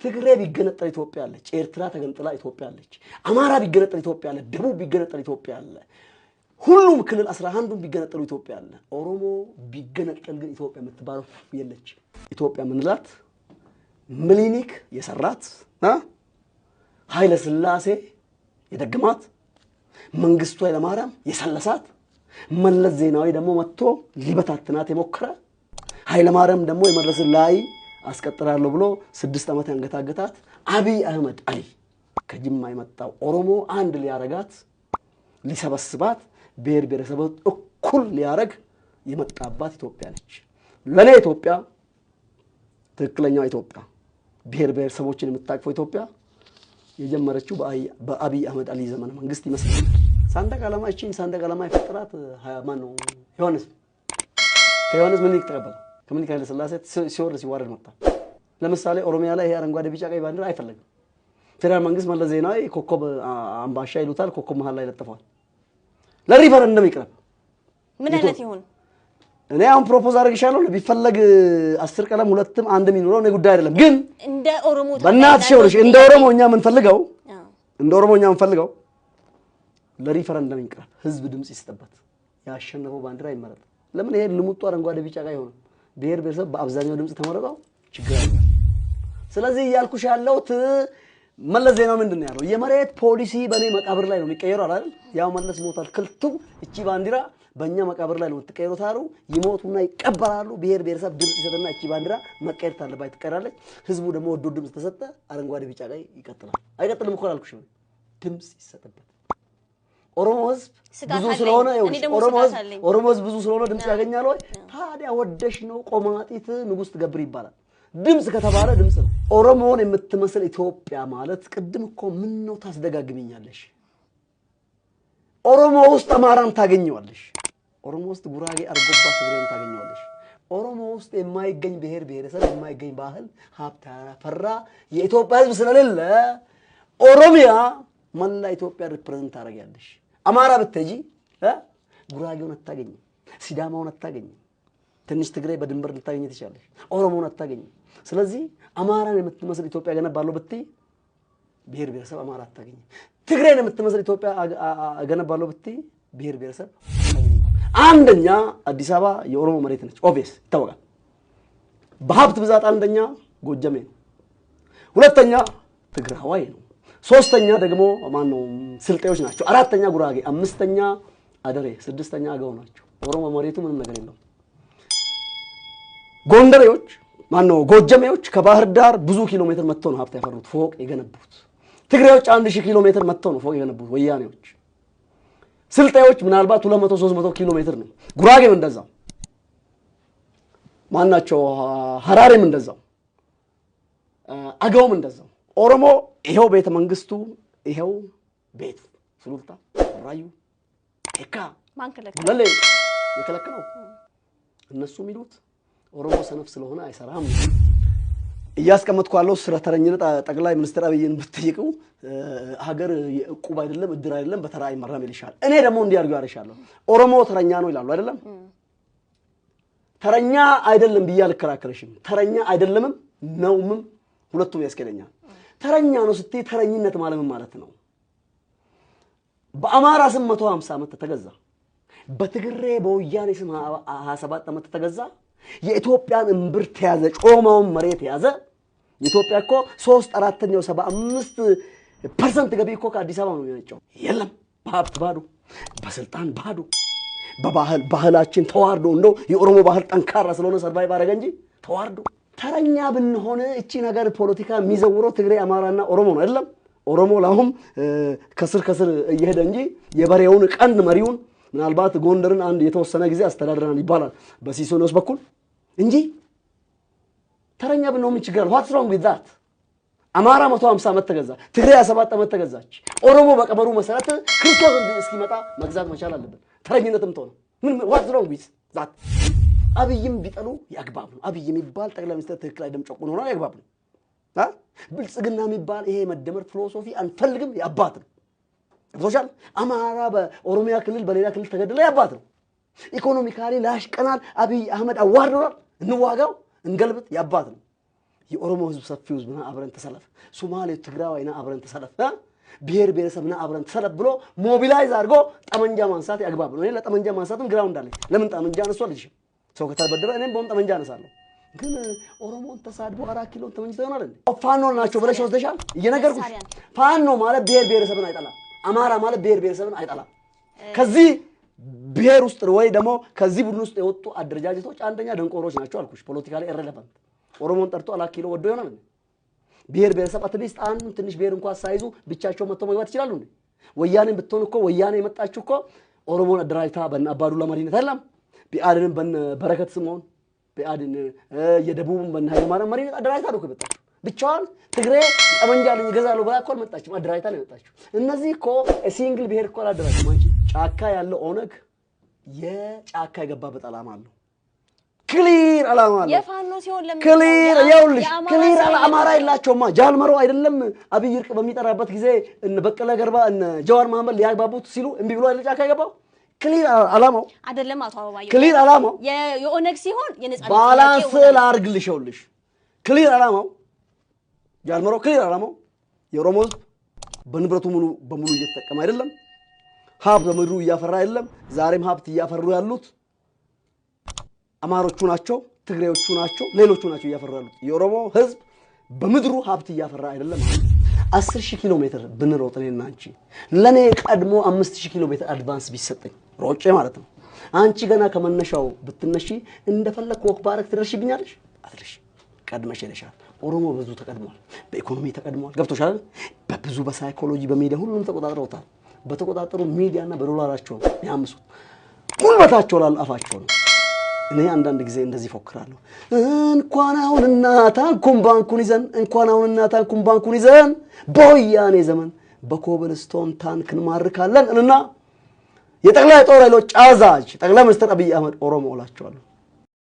ትግሬ ቢገነጠል ኢትዮጵያ አለች ኤርትራ ተገንጥላ ኢትዮጵያ አለች አማራ ቢገነጠል ኢትዮጵያ አለ ደቡብ ቢገነጠል ኢትዮጵያ አለ ሁሉም ክልል 11ዱም ቢገነጠሉ ኢትዮጵያ አለ ኦሮሞ ቢገነጠል ግን ኢትዮጵያ የምትባለው የለች ኢትዮጵያ ምንላት ምኒልክ የሰራት ኃይለ ሥላሴ የደገማት መንግስቱ ኃይለ ማርያም የሰለሳት መለስ ዜናዊ ደግሞ መጥቶ ሊበታትናት የሞከረ ኃይለ ማርያም ደግሞ የመለስን ላይ አስቀጥራለሁ ብሎ 6 ዓመት ያንገታገታት አብይ አህመድ አሊ ከጅማ የመጣው ኦሮሞ አንድ ሊያረጋት ሊሰበስባት ብሔር ብሔረሰቦች እኩል ሊያረግ የመጣባት ኢትዮጵያ ነች ለኔ ኢትዮጵያ ትክክለኛው ኢትዮጵያ ብሔር ብሔረሰቦችን የምታቅፈው ኢትዮጵያ የጀመረችው በአብይ አህመድ አሊ ዘመን መንግስት ይመስላል ሳንደቅ ዓላማ እቺን ሳንደቅ ዓላማ ይፈጥራት ማን ነው ዮሐንስ ምን ይተቀበል ከምን ካለ ስላሴ ሲወርድ ሲዋረድ መጣ ለምሳሌ ኦሮሚያ ላይ ይሄ አረንጓዴ ቢጫ ቀይ ባንዲራ አይፈልግም ፌደራል መንግስት መለስ ዜናዊ ኮከብ አምባሻ ይሉታል ኮከብ መሃል ላይ ለጥፏል ለሪፈረንደም ይቅርብ ምን አይነት ይሁን እኔ አሁን ፕሮፖዝ አድርግሻለሁ ቢፈልግ 10 ቀለም ሁለትም አንድም ይኖረው ነው ጉዳይ አይደለም ግን እንደ ኦሮሞ በእናትሽ ይኸውልሽ እንደ ኦሮሞኛ ምን ፈልገው ለሪፈረንደም ይቅርብ ህዝብ ድምጽ ይስጥበት ያሸነፈው ባንዲራ ይመረጥ ለምን ይሄ ልሙጡ አረንጓዴ ቢጫ ቀይ ሆነ ብሔር ብሔረሰብ በአብዛኛው ድምጽ ተመረጠው ችግር አለ ስለዚህ ያልኩሽ ያለው መለስ ዜናው ምንድነው ያለው የመሬት ፖሊሲ በኔ መቃብር ላይ ነው የሚቀየረው አይደል ያው መለስ ሞታል ክልቱ እቺ ባንዲራ በእኛ መቃብር ላይ ነው ተቀየረው ታሩ ይሞቱና ይቀበራሉ ብሔር ብሔረሰብ ድምጽ ይሰጥና እቺ ባንዲራ መቀየር ታለባት ትቀራለች ህዝቡ ደግሞ ወዶ ድምጽ ተሰጠ አረንጓዴ ቢጫ ቀይ ይቀጥላል አይቀጥልም እኮ አልኩሽ ድምጽ ይሰጥበት ኦሮሞ ህዝብ ብዙ ስለሆነ ኦሮሞ ህዝብ ብዙ ስለሆነ ድምጽ ያገኛል ወይ ታዲያ ወደሽ ነው ቆማጢት ንጉስ ትገብር ይባላል ድምጽ ከተባለ ድምጽ ነው ኦሮሞን የምትመስል ኢትዮጵያ ማለት ቅድም እኮ ምን ነው ታስደጋግሚኛለሽ ኦሮሞ ውስጥ አማራን ታገኘዋለሽ ኦሮሞ ውስጥ ጉራጌ አርጎባ ትግሬን ታገኘዋለሽ ኦሮሞ ውስጥ የማይገኝ ብሔር ብሔረሰብ የማይገኝ ባህል ሀብታ ፈራ የኢትዮጵያ ህዝብ ስለሌለ ኦሮሚያ መላ ኢትዮጵያ ሪፕሬዘንት ታረጋለሽ አማራ በተጂ ጉራጌውን አታገኝ ሲዳማውን አታገኝ ትንሽ ትግሬ በድንበር ልታገኝ ትችላለሽ ኦሮሞውን አታገኝ ስለዚህ አማራን የምትመስል ኢትዮጵያ ገነባለሁ በትይ ብሔር ብሔረሰብ አማራ አታገኝ ትግሬን የምትመስል ኢትዮጵያ ገነባለሁ በትይ ብሔር ብሔረሰብ አንደኛ አዲስ አበባ የኦሮሞ መሬት ነች ኦብቪየስ ይታወቃል በሀብት ብዛት አንደኛ ጎጀሜ ነው ሁለተኛ ትግራዋይ ነው ሶስተኛ ደግሞ ማን ነው ስልጤዎች ናቸው አራተኛ ጉራጌ አምስተኛ አደሬ ስድስተኛ አገው ናቸው ኦሮሞ መሬቱ ምንም ነገር የለም ጎንደሬዎች ማን ነው ጎጀሜዎች ከባህር ዳር ብዙ ኪሎ ሜትር መጥተው ነው ሀብት ያፈሩት ፎቅ የገነቡት ትግሬዎች 1000 ኪሎ ሜትር መጥተው ነው ፎቅ የገነቡት ወያኔዎች ስልጤዎች ምናልባት 200 300 ኪሎ ሜትር ነው ጉራጌም እንደዛው ማናቸው ሐራሬም እንደዛው አገውም እንደዛው ኦሮሞ ይሄው ቤተ መንግስቱ ይሄው ቤት ሱሉልታ ራዩ ኤካ ማንከለከ ለለ የከለከለው እነሱ ሚሉት ኦሮሞ ሰነፍ ስለሆነ አይሰራም እያስቀመጥኩ ያለው ስለ ተረኝነት ጠቅላይ ሚኒስትር አብይን ብትጠይቁ ሀገር የዕቁብ አይደለም እድር አይደለም በተራ አይመራም ይልሻል እኔ ደግሞ እንዲያርጉ ያርሻለሁ ኦሮሞ ተረኛ ነው ይላሉ አይደለም ተረኛ አይደለም ብያል ከራከረሽም ተረኛ አይደለምም ነውም ሁለቱም ያስከለኛል ተረኛ ነው ስትይ ተረኝነት ማለት ነው በአማራ ስም 150 ዓመት ተገዛ በትግሬ በወያኔ ስም 27 ዓመት ተገዛ የኢትዮጵያን እምብርት ያዘ ጮማውን መሬት ያዘ ኢትዮጵያ እኮ 3/4ኛው 75% ገቢ እኮ ከአዲስ አበባ ነው የሚመጣው የለም በሀብት ባዶ በስልጣን ባዶ ባህላችን ተዋርዶ እንደው የኦሮሞ ባህል ጠንካራ ስለሆነ ሰርቫይቭ አደረገ እንጂ ተዋርዶ ተረኛ ብንሆነ እቺ ነገር ፖለቲካ የሚዘውረው ትግሬ አማራና ኦሮሞ ነው አይደለም ኦሮሞ ላሁም ከስር እየሄደ እንጂ የበሬውን ቀንድ መሪውን ምናልባት ጎንደርን አንድ የተወሰነ ጊዜ አስተዳድረናል ይባላል በሲሶኖስ በኩል እንጂ ተረኛ ብንሆን ምን ችግር አለ what's wrong with that አማራ 150 ዓመት ተገዛ ትግሬ 27 ዓመት ተገዛች ኦሮሞ በቀበሩ መሰረት ክርስቶስ እስኪመጣ መግዛት መቻል አለበት ተረኝነትም ተው ምን what's wrong with that አብይም ቢጠሉ ያግባብ ነው አብይ የሚባል ጠቅላይ ሚኒስትር ትክክል አይደለም ጨቁኖ ነው ያግባብ ነው ብልጽግና የሚባል ይሄ መደመር ፊሎሶፊ አንፈልግም ያባት ነው ሶሻል አማራ በኦሮሚያ ክልል በሌላ ክልል ተገደለ ያባት ነው ኢኮኖሚካሊ ላሽቀናል አብይ አህመድ አዋርዶናል እንዋጋው እንገልብጥ ያባት ነው የኦሮሞ ህዝብ ሰፊው ህዝብና አብረን ተሰለፍ ሶማሌ ትግራዋይና አብረን ተሰለፍ ብሔር ብሔረሰብና አብረን ተሰለፍ ብሎ ሞቢላይዝ አድርጎ ጠመንጃ ማንሳት ያግባብ ነው። እኔ ለጠመንጃ ማንሳትም ግራውንድ አለኝ። ለምን ጠመንጃ አነሱ አልልሽም። ሰው ከተበደረ እኔም በሆን ጠመንጃ አነሳለሁ። ግን ኦሮሞን ተሳድቦ 4 ኪሎ ተመኝተው ይሆናል እንዴ? ፋኖ ናቸው ብለሽ ወስደሻል። እየነገርኩሽ ፋኖ ማለት ብሔር ብሔረሰብን አይጠላም። አማራ ማለት ብሔር ብሔረሰብን አይጠላም። ከዚህ ብሔር ውስጥ ወይ ደግሞ ከዚህ ቡድን ውስጥ የወጡ አደረጃጀቶች አንደኛ ደንቆሮች ናቸው አልኩሽ። ፖለቲካሊ ኢሬሌቫንት ኦሮሞን ጠርቶ 4 ኪሎ ወዶ ይሆናል እንዴ? ብሔር ብሔረሰብ አትሊስት አንድ ትንሽ ብሔር እንኳን ሳይዙ ብቻቸው መጥተው መግባት ይችላሉ እንዴ? ወያኔን ብትሆን እኮ ወያኔ የመጣችው እኮ ኦሮሞን አደራጅታ በእነ አባዱላ መሪነት አይደለም። ቢአድንን በእነ በረከት ስምዖን ቢአድን የደቡብን በእነ ኃይለማርያም መሪነት አደራጅታ ነው የመጣችው። ብቻዋን ትግሬ ጠመንጃ ልኝ ገዛለሁ ብላ እኮ አልመጣችም። አደራጅታ ነው የመጣችው። እነዚህ እኮ ሲንግል ብሔር እኮ አላደራጁም። አንቺ ጫካ ያለው ኦነግ የጫካ የገባበት ዓላማ አለው። ክሊር ዓላማ አለው። የፋኖ ሲሆን ለምን ክሊር ያውልሽ ክሊር አማራ ይላቸውማ ጃልመሮ አይደለም አብይ ይርቅ በሚጠራበት ጊዜ እነ በቀለ ገርባ እነ ጀዋር መሐመድ ሊያግባቡት ሲሉ እምቢ ብሎ አይደል ጫካ የገባው? ክሊር ዓላማው አይደለም አቶ አበባዬ ክሊር ዓላማው የኦነግ ሲሆን የነጻነት ባላንስ ላርግልሽ ይኸውልሽ ክሊር ዓላማው ጃልመሮ ክሊር ዓላማው የኦሮሞ ህዝብ በንብረቱ ሙሉ በሙሉ እየተጠቀመ አይደለም። ሀብት በምድሩ እያፈራ አይደለም። ዛሬም ሀብት እያፈሩ ያሉት አማሮቹ ናቸው፣ ትግሬዎቹ ናቸው፣ ሌሎቹ ናቸው እያፈሩ ያሉት። የኦሮሞ ህዝብ በምድሩ ሀብት እያፈራ አይደለም። 10000 ኪሎ ሜትር ብንሮጥ እኔና አንቺ ለኔ ቀድሞ 5000 ኪሎ ሜትር አድቫንስ ቢሰጠኝ ሮጬ ማለት ነው። አንቺ ገና ከመነሻው ብትነሺ እንደፈለክ ወክ ባረክ ትደርሽብኛለሽ አትልሽ። ቀድመሽ ሄደሻል። ኦሮሞ ብዙ ተቀድሟል። በኢኮኖሚ ተቀድሟል። ገብቶሻል። በብዙ በሳይኮሎጂ በሚዲያ ሁሉም ተቆጣጥረውታል። በተቆጣጠሩ ሚዲያና በዶላራቸው ያምሱት ጉልበታቸው ላልአፋቸው ነው። እኔ አንዳንድ ጊዜ እንደዚህ ፎክራለሁ። እንኳን አሁንና ታንኩን ባንኩን ይዘን እንኳን አሁንና ታንኩን ባንኩን ይዘን በወያኔ ዘመን በኮብልስቶን ታንክን ማርካለን እና የጠቅላይ ጦር ኃይሎች አዛዥ ጠቅላይ ሚኒስትር አብይ አህመድ ኦሮሞ እላቸዋለሁ።